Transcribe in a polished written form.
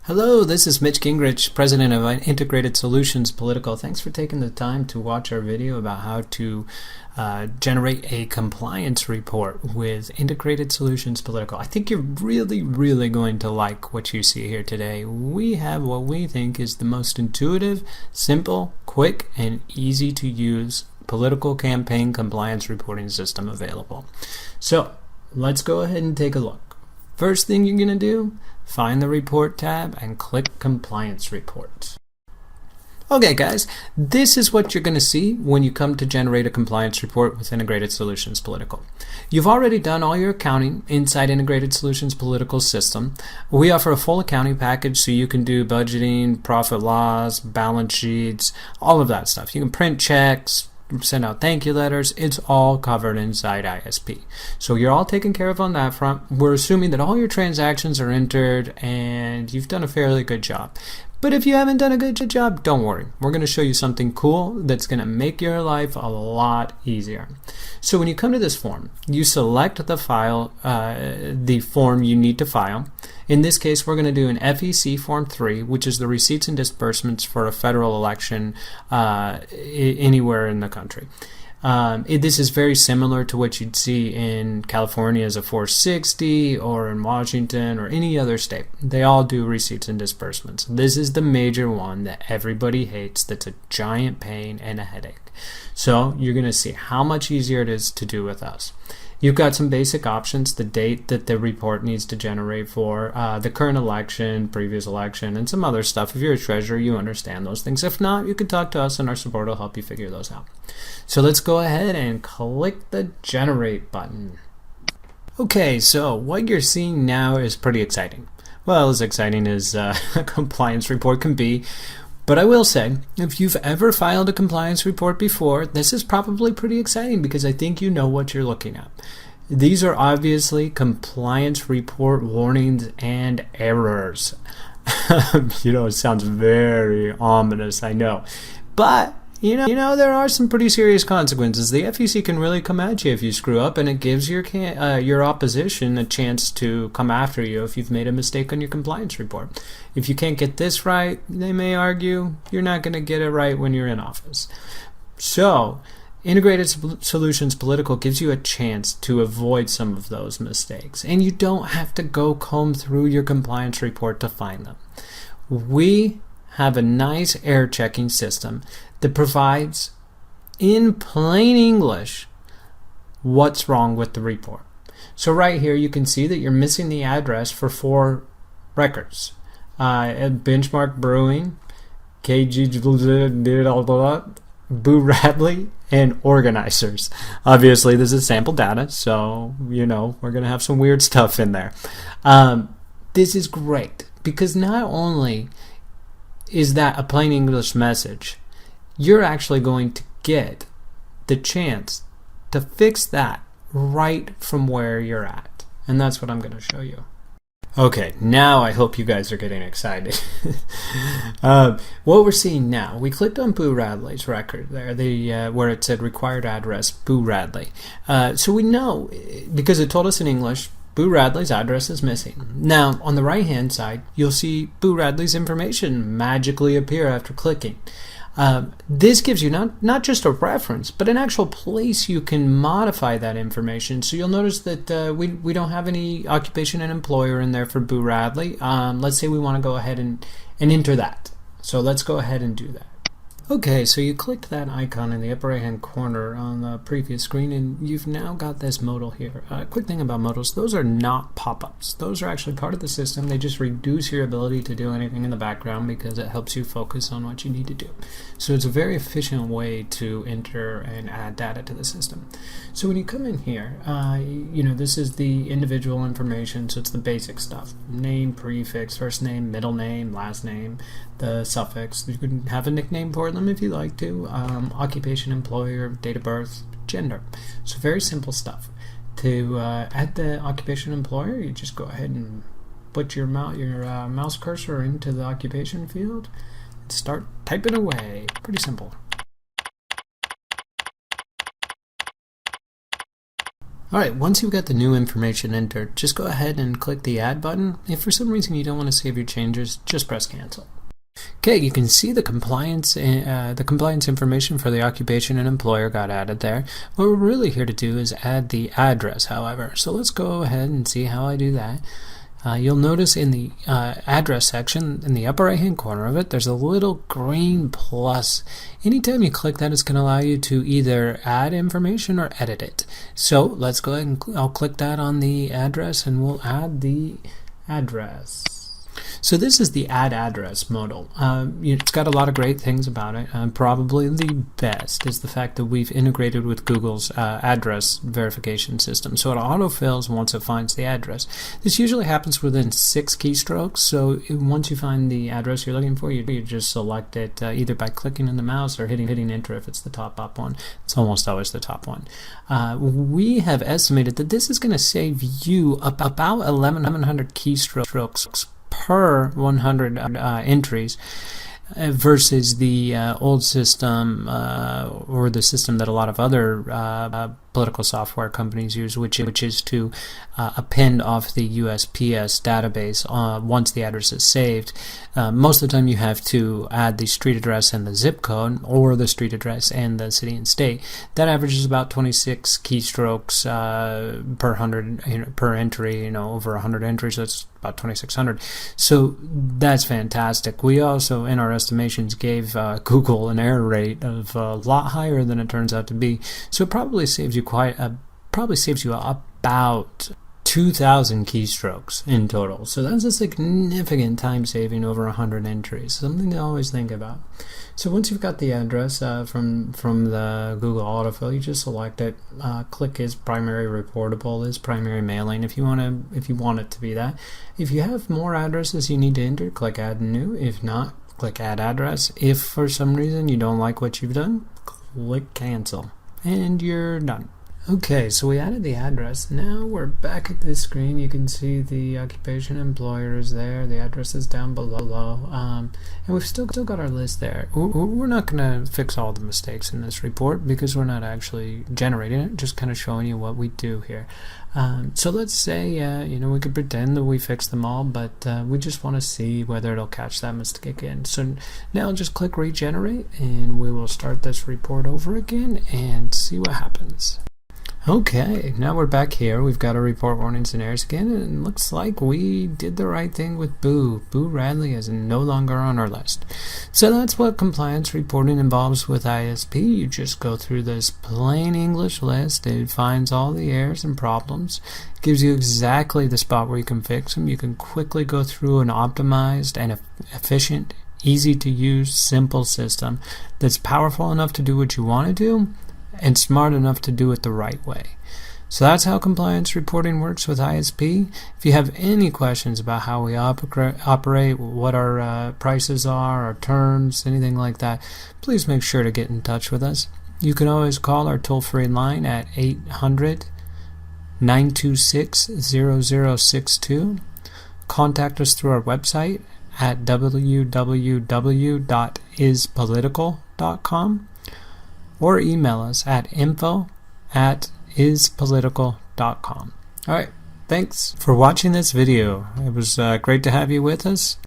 Hello, this is Mitch Gingrich, President of Integrated Solutions Political. Thanks for taking the time to watch our video about how to generate a compliance report with Integrated Solutions Political. I think you're really going to like what you see here today. We have what we think is the most intuitive, simple, quick, and easy to use political campaign compliance reporting system available. So let's go ahead and take a look. First thing you're going to do, find the Report tab and click Compliance Report. Okay guys, this is what you're going to see when you come to generate a compliance report with Integrated Solutions Political. You've already done all your accounting inside Integrated Solutions Political system. We offer a full accounting package so you can do budgeting, profit loss, balance sheets, all of that stuff. You can print checks, send out thank you letters. It's all covered inside ISP. So you're all taken care of on that front. We're assuming that all your transactions are entered and you've done a fairly good job. But if you haven't done a good job, don't worry. We're going to show you something cool that's going to make your life a lot easier. So when you come to this form, you select the file, the form you need to file. In this case, we're going to do an FEC Form 3, which is the receipts and disbursements for a federal election anywhere in the country. This is very similar to what you'd see in California as a 460 or in Washington or any other state. They all do receipts and disbursements. This is the major one that everybody hates, that's a giant pain and a headache. So you're going to see how much easier it is to do with us. You've got some basic options, the date that the report needs to generate for, the current election, previous election, and some other stuff. If you're a treasurer, you understand those things. If not, you can talk to us and our support will help you figure those out. So let's go ahead and click the Generate button. Okay, so what you're seeing now is pretty exciting. Well, as exciting as a compliance report can be. But I will say, if you've ever filed a compliance report before, this is probably pretty exciting because I think you know what you're looking at. These are obviously compliance report warnings and errors. It sounds very ominous, I know. But you know, there are some pretty serious consequences. The FEC can really come at you if you screw up, and it gives your opposition a chance to come after you if you've made a mistake on your compliance report. If you can't get this right, they may argue you're not going to get it right when you're in office. So, Integrated Solutions Political gives you a chance to avoid some of those mistakes, and you don't have to go comb through your compliance report to find them. We have a nice error checking system that provides, in plain English, what's wrong with the report. So right here you can see that you're missing the address for 4 records. Benchmark Brewing, KG, Boo Radley, and Organizers. Obviously this is sample data, so we're going to have some weird stuff in there. This is great because not only is that a plain English message, you're actually going to get the chance to fix that right from where you're at. And that's what I'm going to show you. Okay, now I hope you guys are getting excited. What we're seeing now, we clicked on Boo Radley's record there, where it said required address, Boo Radley. So we know, because it told us in English, Boo Radley's address is missing. Now, on the right-hand side, you'll see Boo Radley's information magically appear after clicking. This gives you not just a reference, but an actual place you can modify that information. So you'll notice that we don't have any occupation and employer in there for Boo Radley. Let's say we want to go ahead and enter that. So let's go ahead and do that. Okay, so you clicked that icon in the upper right hand corner on the previous screen and you've now got this modal here. Quick thing about modals, those are not pop-ups. Those are actually part of the system. They just reduce your ability to do anything in the background because it helps you focus on what you need to do. So it's a very efficient way to enter and add data to the system. So when you come in here, this is the individual information, so it's the basic stuff. Name, prefix, first name, middle name, last name, the suffix. You can have a nickname for them if you like to. Occupation, employer, date of birth, gender. So very simple stuff. To add the occupation employer, you just go ahead and put your mouse cursor into the occupation field and start typing away. Pretty simple. Alright, once you've got the new information entered, just go ahead and click the Add button. If for some reason you don't want to save your changes, just press Cancel. Okay, you can see the compliance information for the occupation and employer got added there. What we're really here to do is add the address, however. So let's go ahead and see how I do that. You'll notice in the address section, in the upper right hand corner of it, there's a little green plus. Anytime you click that, it's going to allow you to either add information or edit it. So let's go ahead and I'll click that on the address and we'll add the address. So this is the add address modal. It's got a lot of great things about it. Probably the best is the fact that we've integrated with Google's address verification system. So it autofills once it finds the address. This usually happens within 6 keystrokes. So once you find the address you're looking for, you just select it either by clicking on the mouse or hitting enter if it's the top up one. It's almost always the top one. We have estimated that this is going to save you about 1100 keystrokes per 100 entries versus the old system or the system that a lot of other political software companies use, which is to append off the USPS database once the address is saved. Most of the time you have to add the street address and the zip code, or the street address and the city and state. That averages about 26 keystrokes per 100 per entry. Over 100 entries, that's about 2,600. So that's fantastic. We also, in our estimations, gave Google an error rate of a lot higher than it turns out to be. So it probably saves you about 2,000 keystrokes in total. So that's a significant time saving over 100 entries. Something to always think about. So once you've got the address from the Google autofill, you just select it. Click is primary reportable, is primary mailing if you want it to be that. If you have more addresses you need to enter, click add new. If not, click add address. If for some reason you don't like what you've done, click cancel. And you're done. Okay, so we added the address. Now we're back at this screen. You can see the occupation employer is there. The address is down below. And we've still got our list there. We're not going to fix all the mistakes in this report because we're not actually generating it, just kind of showing you what we do here. So let's say, we could pretend that we fixed them all, but we just want to see whether it'll catch that mistake again. So now just click regenerate and we will start this report over again and see what happens. Okay, now we're back here. We've got our report warnings and errors again, and it looks like we did the right thing with Boo. Boo Radley is no longer on our list. So that's what compliance reporting involves with ISP. You just go through this plain English list. It finds all the errors and problems, gives you exactly the spot where you can fix them. You can quickly go through an optimized and efficient, easy to use, simple system that's powerful enough to do what you want to do and smart enough to do it the right way. So that's how compliance reporting works with ISP. If you have any questions about how we operate, what our prices are, our terms, anything like that, please make sure to get in touch with us. You can always call our toll-free line at 800-926-0062. Contact us through our website at www.ispolitical.com. or email us at info@ispolitical.com. Alright, thanks for watching this video. It was great to have you with us.